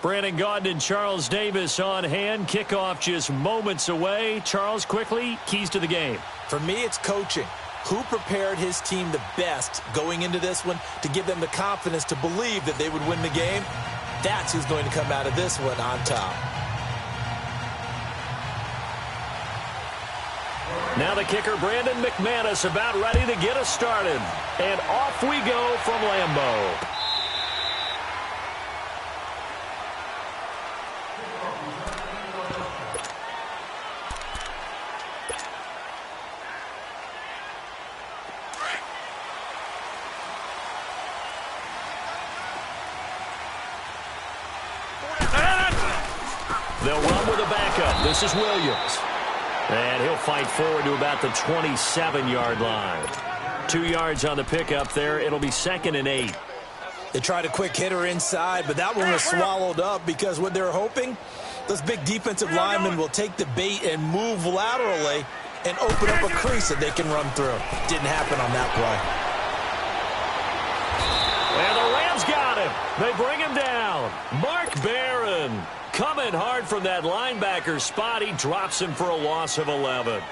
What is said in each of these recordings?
Brandon Gaudin and Charles Davis on hand. Kickoff just moments away. Charles, quickly, keys to the game. For me, it's coaching. Who prepared his team the best going into this one to give them the confidence to believe that they would win the game? That's who's going to come out of this one on top. Now the kicker, Brandon McManus, about ready to get us started. And off we go from Lambeau. They'll run with a backup. This is Williams. And he'll fight forward to about the 27-yard line. 2 yards on the pickup there. It'll be 2nd and 8. They tried a quick hitter inside, but that one was swallowed up because what they're hoping, those big defensive linemen will take the bait and move laterally and open up a crease that they can run through. Didn't happen on that play. And the Rams got him. They bring him down. Mark Barron coming hard from that linebacker spot. He drops him for a loss of 11.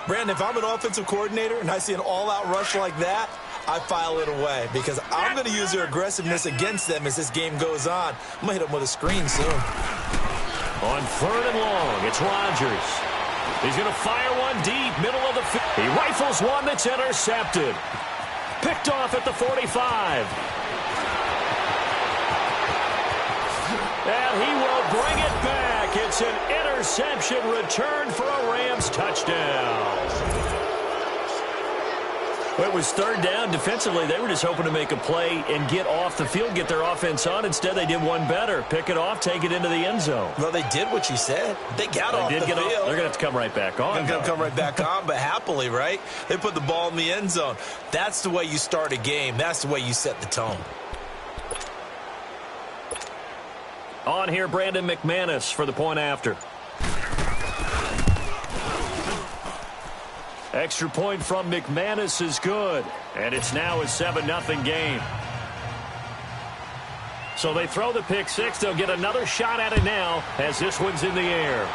Brandon, if I'm an offensive coordinator and I see an all-out rush like that, I file it away because I'm going to use their aggressiveness against them as this game goes on. I'm going to hit them with a screen soon. On 3rd and long, it's Rodgers. He's going to fire one deep, middle of the field. He rifles one that's intercepted. Picked off at the 45. And he will bring it back. It's an interception return for a Rams touchdown. Well, it was 3rd down. Defensively, they were just hoping to make a play and get off the field, get their offense on. Instead, they did one better. Pick it off, take it into the end zone. Well, they did what you said. They got off the field. They're going to have to come right back on. They're going to come right back on, but happily, right? They put the ball in the end zone. That's the way you start a game. That's the way you set the tone. On here, Brandon McManus for the point after. Extra point from McManus is good. And it's now a 7-0 game. So they throw the pick six. They'll get another shot at it now as this one's in the air.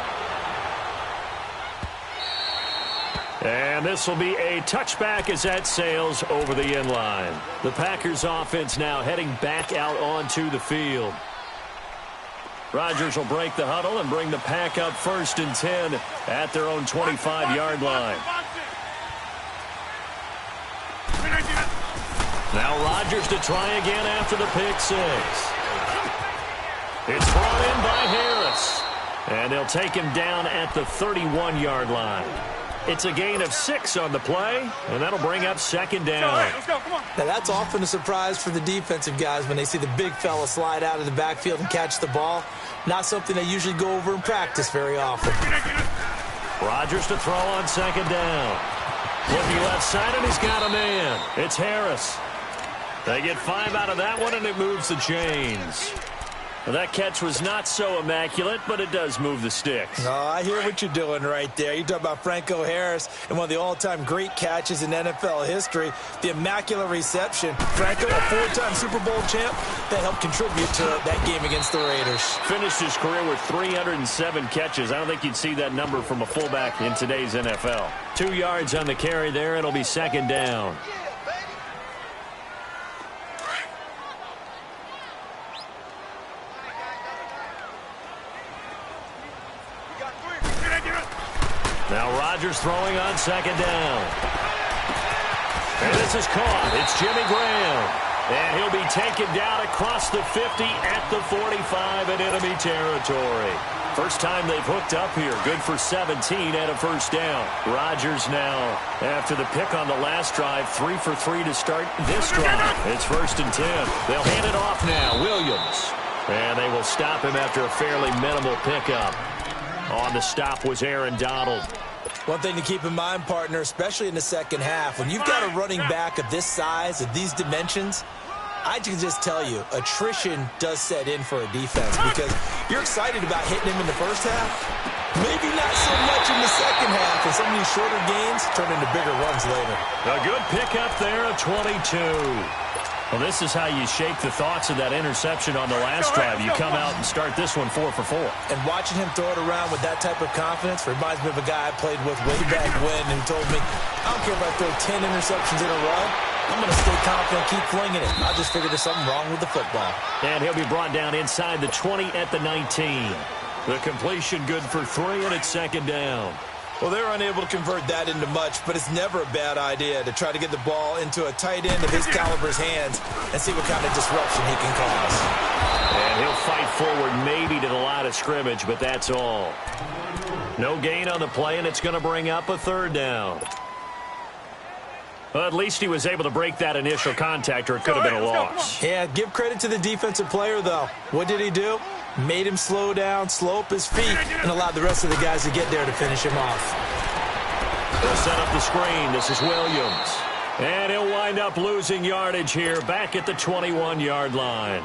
And this will be a touchback as that sails over the end line. The Packers offense now heading back out onto the field. Rodgers will break the huddle and bring the pack up 1st and 10 at their own 25-yard line. Now Rodgers to try again after the pick six. It's brought in by Harris. And they'll take him down at the 31-yard line. It's a gain of 6 on the play, and that'll bring up 2nd down. Let's go, come on. Now, that's often a surprise for the defensive guys when they see the big fella slide out of the backfield and catch the ball. Not something they usually go over in practice very often. Rodgers to throw on 2nd down. Looking left side, and he's got a man. It's Harris. They get 5 out of that one, and it moves the chains. Well, that catch was not so immaculate, but it does move the sticks. Oh, I hear what you're doing right there. You're talking about Franco Harris and one of the all-time great catches in NFL history. The immaculate reception. Franco, a 4-time Super Bowl champ, that helped contribute to that game against the Raiders. Finished his career with 307 catches. I don't think you'd see that number from a fullback in today's NFL. 2 yards on the carry there. It'll be 2nd down. Now Rodgers throwing on 2nd down. And this is caught. It's Jimmy Graham. And he'll be taken down across the 50 at the 45 in enemy territory. First time they've hooked up here. Good for 17 and a 1st down. Rodgers now, after the pick on the last drive, 3 for 3 to start this drive. It's 1st and 10. They'll hand it off now. Williams. And they will stop him after a fairly minimal pickup. On the stop was Aaron Donald. One thing to keep in mind, partner, especially in the second half, when you've got a running back of this size, of these dimensions, I can just tell you, attrition does set in for a defense because you're excited about hitting him in the first half. Maybe not so much in the second half, and some of these shorter gains turn into bigger runs later. A good pickup there, a 22. Well, this is how you shake the thoughts of that interception on the last drive. You come out and start this one 4 for 4. And watching him throw it around with that type of confidence reminds me of a guy I played with way back when who told me, I don't care if I throw 10 interceptions in a row. I'm going to stay confident, keep flinging it. I just figured there's something wrong with the football. And he'll be brought down inside the 20 at the 19. The completion good for 3, and it's second down. Well, they were unable to convert that into much, but it's never a bad idea to try to get the ball into a tight end of his caliber's hands and see what kind of disruption he can cause. And he'll fight forward maybe to the line of scrimmage, but that's all. No gain on the play, and it's going to bring up a third down. Well, at least he was able to break that initial contact, or it could have been a loss. Yeah, give credit to the defensive player, though. What did he do? Made him slow down, slow up his feet, and allowed the rest of the guys to get there to finish him off. They'll set up the screen. This is Williams. And he'll wind up losing yardage here back at the 21-yard line.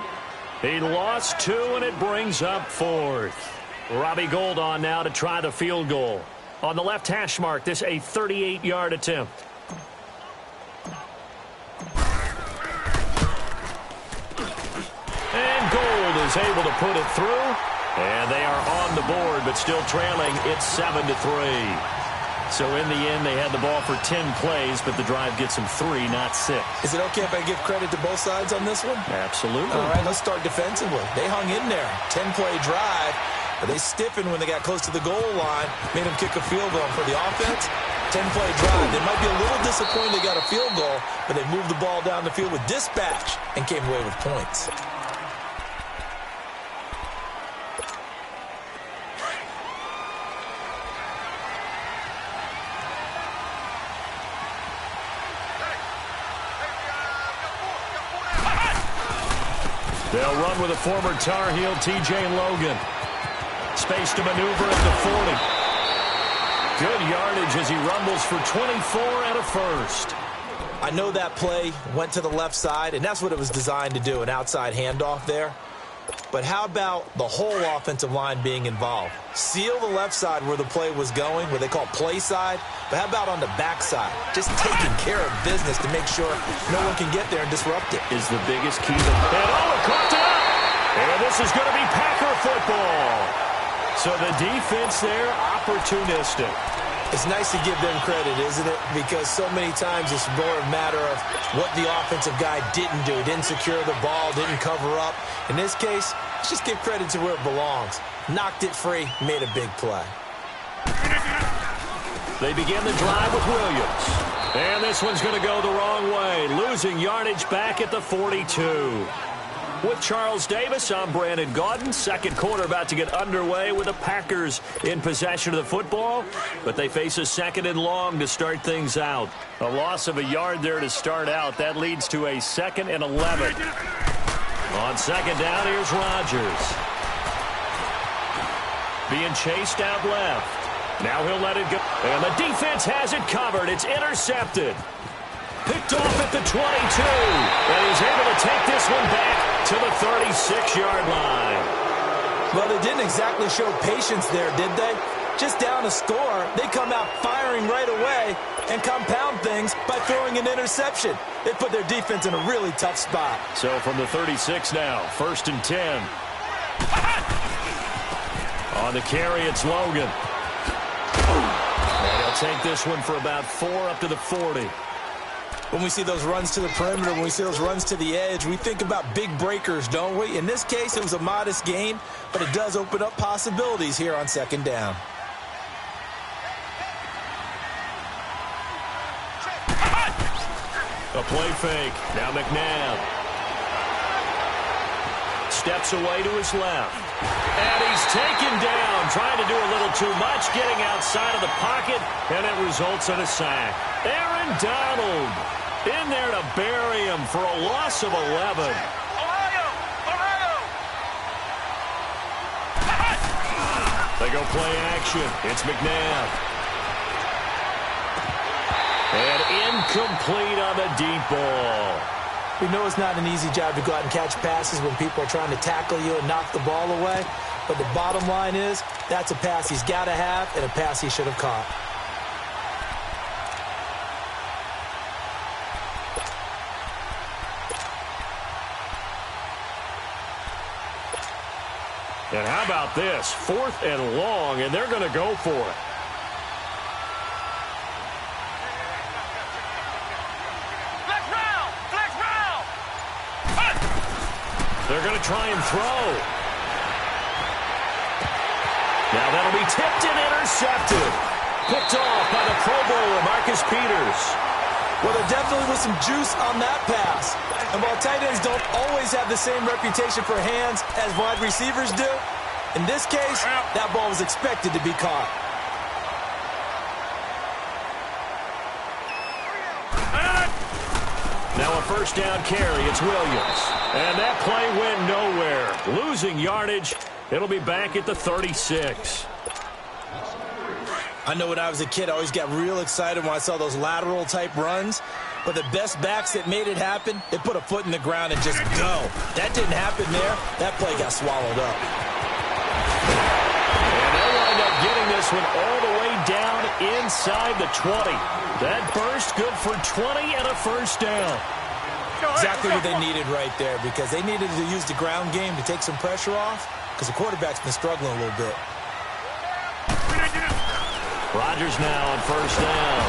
He lost 2, and it brings up 4th. Robbie Gould on now to try the field goal. On the left hash mark, this a 38-yard attempt. And Gould is able to put it through. And they are on the board, but still trailing. It's 7-3. So in the end, they had the ball for 10 plays, but the drive gets them 3, not 6. Is it okay if I give credit to both sides on this one? Absolutely. All right, let's start defensively. They hung in there. 10-play drive, but they stiffened when they got close to the goal line, made them kick a field goal. For the offense, 10-play drive. They might be a little disappointed they got a field goal, but they moved the ball down the field with dispatch and came away with points. They'll run with a former Tar Heel, T.J. Logan. Space to maneuver at the 40. Good yardage as he rumbles for 24 and a first. I know that play went to the left side, and that's what it was designed to do, an outside handoff there. But how about the whole offensive line being involved? Seal the left side where the play was going, where they call play side. But how about on the back side? Just taking care of business to make sure no one can get there and disrupt it. Is the biggest key. And it caught it up! And this is going to be Packer football. So the defense there, opportunistic. It's nice to give them credit, isn't it? Because so many times it's more a matter of what the offensive guy didn't do. Didn't secure the ball, didn't cover up. In this case, let's just give credit to where it belongs. Knocked it free, made a big play. They begin the drive with Williams. And this one's going to go the wrong way. Losing yardage back at the 42. With Charles Davis, I'm Brandon Gaudin. Second quarter about to get underway with the Packers in possession of the football. But they face a 2nd and long to start things out. A loss of a yard there to start out. That leads to a 2nd and 11. On 2nd down, here's Rodgers. Being chased out left. Now he'll let it go. And the defense has it covered. It's intercepted. Picked off at the 22. And he's able to take this one back to the 36-yard line. Well, they didn't exactly show patience there, did they? Just down a score, they come out firing right away and compound things by throwing an interception. They put their defense in a really tough spot. So from the 36 now, 1st and 10. On the carry, it's Logan. And he'll take this one for about 4 up to the 40. When we see those runs to the perimeter, when we see those runs to the edge, we think about big breakers, don't we? In this case, it was a modest gain, but it does open up possibilities here on 2nd down. A play fake. Now McNabb. Steps away to his left. And he's taken down, trying to do a little too much, getting outside of the pocket, and it results in a sack. Aaron Donald in there to bury him for a loss of 11. They go play action. It's McNabb. And incomplete on the deep ball. We know it's not an easy job to go out and catch passes when people are trying to tackle you and knock the ball away. But the bottom line is, that's a pass he's got to have and a pass he should have caught. And how about this? 4th and long, and they're going to go for it. They're going to try and throw. Now that'll be tipped and intercepted. Picked off by the Pro Bowler, Marcus Peters. Well, there definitely was some juice on that pass. And while tight ends don't always have the same reputation for hands as wide receivers do, in this case, that ball was expected to be caught. Now a first down carry. It's Williams. And that play went nowhere. Losing yardage. It'll be back at the 36. I know when I was a kid, I always got real excited when I saw those lateral-type runs. But the best backs that made it happen, they put a foot in the ground and just go. That didn't happen there. That play got swallowed up. And they'll wind up getting this one all the way down inside the 20. That burst good for 20 and a first down. Exactly what they needed right there, because they needed to use the ground game to take some pressure off, because the quarterback's been struggling a little bit. Rodgers now on first down.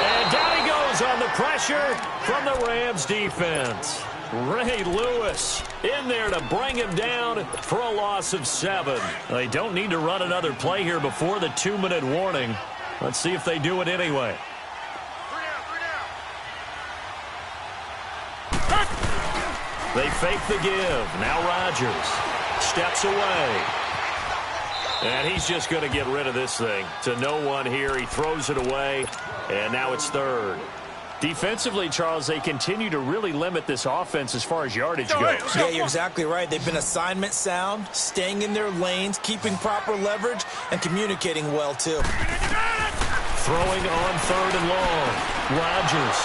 And down he goes on the pressure from the Rams defense. Ray Lewis in there to bring him down for a loss of 7. They don't need to run another play here before the 2-minute warning. Let's see if they do it anyway. They fake the give. Now Rodgers steps away. And he's just going to get rid of this thing. To no one here. He throws it away. And now it's 3rd. Defensively, Charles, they continue to really limit this offense as far as yardage goes. Yeah, you're exactly right. They've been assignment sound, staying in their lanes, keeping proper leverage, and communicating well, too. Throwing on 3rd and long. Rodgers.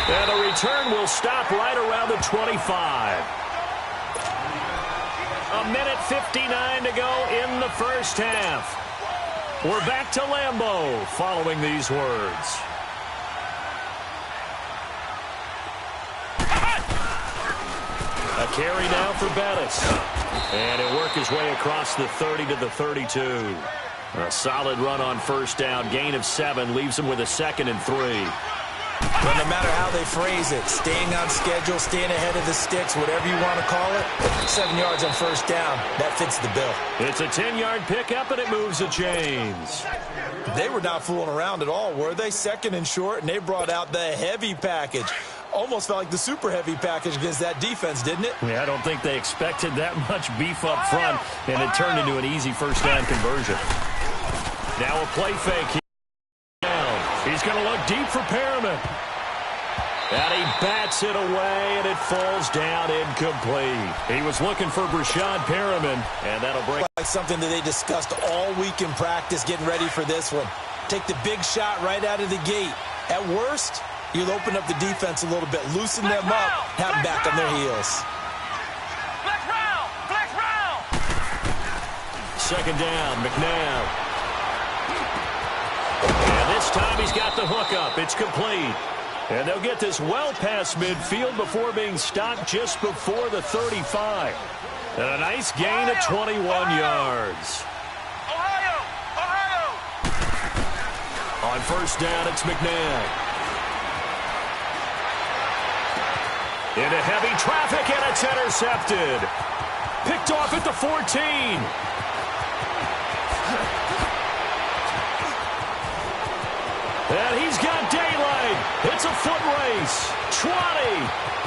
And a return will stop right around the 25. A minute 59 to go in the first half. We're back to Lambeau following these words. A carry now for Bettis. And he'll work his way across the 30 to the 32. A solid run on first down. Gain of 7 leaves him with a 2nd and 3. Well, no matter how they phrase it, staying on schedule, staying ahead of the sticks, whatever you want to call it, 7 yards on first down, that fits the bill. It's a 10-yard pickup, and it moves the chains. They were not fooling around at all, were they? 2nd and short, and they brought out the heavy package. Almost felt like the super heavy package against that defense, didn't it? Yeah, I don't think they expected that much beef up front, and it turned into an easy first down conversion. Now a play fake. He's going to look deep for Perriman. And he bats it away, and it falls down incomplete. He was looking for Brashad Perriman, and that'll break. Like something that they discussed all week in practice, getting ready for this one. Take the big shot right out of the gate. At worst, you'll open up the defense a little bit, loosen them up, have them back on their heels. Second down, McNabb. And this time he's got the hook up. It's complete. And they'll get this well past midfield before being stopped just before the 35. And a nice gain of 21 yards. On first down, it's McNabb. Into heavy traffic, and it's intercepted. Picked off at the 14. And he's got daylight. It's a foot race. 20,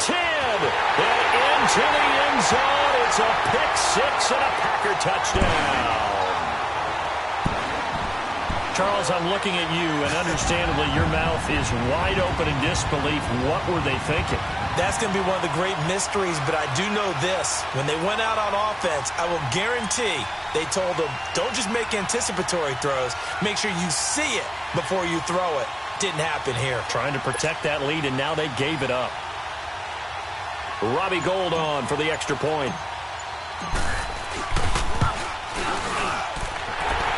10, and into the end zone. It's a pick 6 and a Packer touchdown. Charles, I'm looking at you, and understandably, your mouth is wide open in disbelief. What were they thinking? That's going to be one of the great mysteries, but I do know this. When they went out on offense, I will guarantee they told them, don't just make anticipatory throws. Make sure you see it before you throw it. Didn't happen here. Trying to protect that lead, and now they gave it up. Robbie Gould on for the extra point.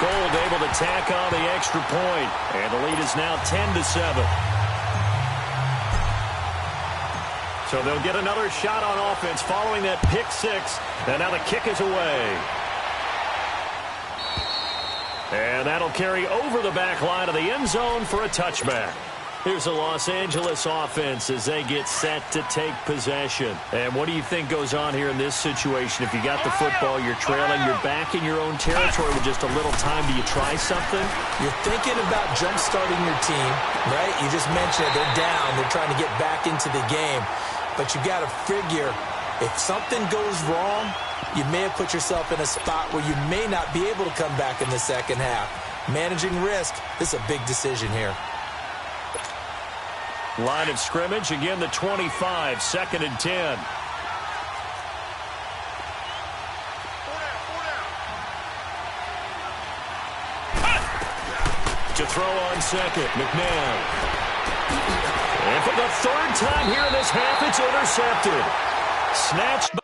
Gould able to tack on the extra point, and the lead is now 10-7. So they'll get another shot on offense following that pick six. And now the kick is away. And that'll carry over the back line of the end zone for a touchback. Here's the Los Angeles offense as they get set to take possession. And what do you think goes on here in this situation? If you got the football, you're trailing, you're back in your own territory with just a little time. Do you try something? You're thinking about jump-starting your team, right? You just mentioned it. They're down. They're trying to get back into the game. But you got to figure, if something goes wrong, you may have put yourself in a spot where you may not be able to come back in the second half. Managing risk, this is a big decision here. Line of scrimmage, again the 25, 2nd and 10. To throw on second, McNabb. And for the third time here in this half, it's intercepted. Snatched by